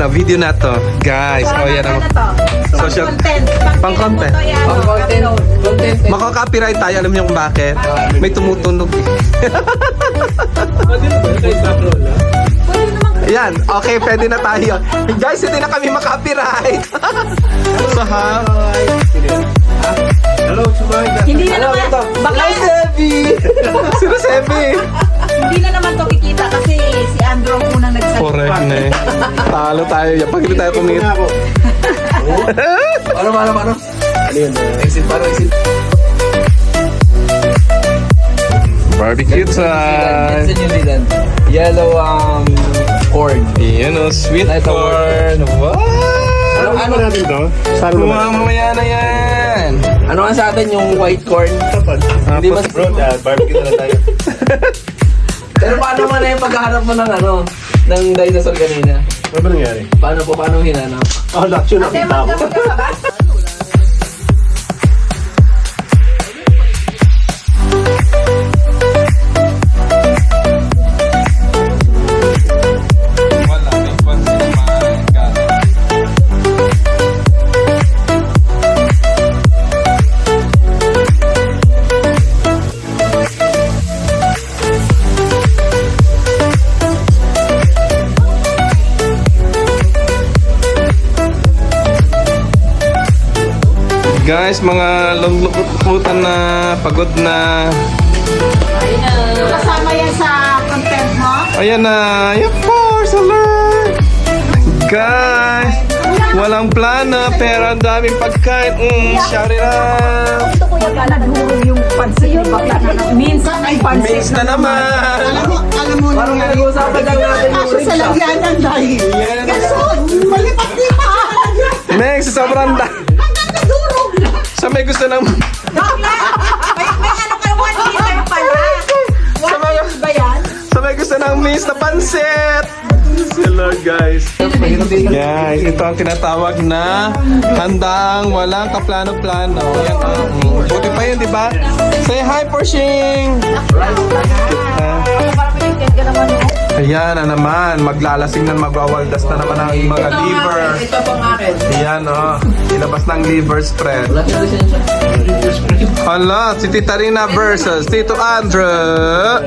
video na to. Guys, oh yan ang social pang content. Pang content. Maka-copyright tayo, alam niyo kung bakit? May tumutunog. Yan, okay, pwede na tayo. Guys, hindi na kami maka-copyright. So, ha? Hello, Sumay. Hindi na naman. Baka Sino Sebi? hindi na naman to kikita kasi si Andrew ang unang nagsalita. Correct na eh. Talo tayo yan. Pag hindi tayo kumit. Ano? Ano yun? Exit. Barbecue time. Yan sa New Zealand. Yellow corn. Yan o, sweet Ito. corn. What? Ano natin to? Mamaya na yan. Ano nga sa atin yung white corn? Hindi ba barbecue na lang tayo. Pero paano man na yung paghahanap mo ng dinosaur kanina? Ano ba nangyari? Paano hinanap? Action nakita ko. Wala, may pansin naman. Guys, mga lunglutan na, pagod na. Kasama yan sa content mo? Ayan na, of course, alert! Guys, walang plano pero ang daming pagkain. Shout it out! Ito kuya ba naghurog yung pansit ni Bakla na minsan ay pansit Mix na naman! Alam mo Parang nag-uusapan lang natin yung sa lagyanan dahil. Kasi malipat-lipat. Next, sobrang da. Sa may gusto ng... Bakla! May ano kayo, 1 liter pala. 1 liter ba yan? Sa may gusto ng miss na pansit! Sila guys. Guys, ito ang tinatawag na handang walang kaplano-plano. Yan, buti pa yun, di ba? Say hi, Porshing! Parang pinigyan ka naman mo. Ayan na naman, maglalasing na magwawaldas na naman ang mga liver. Ito pang akin. Ayan ilabas ng liver spread. Wala siya lisensya. Hala, si Tita Rina versus Tito Andrew.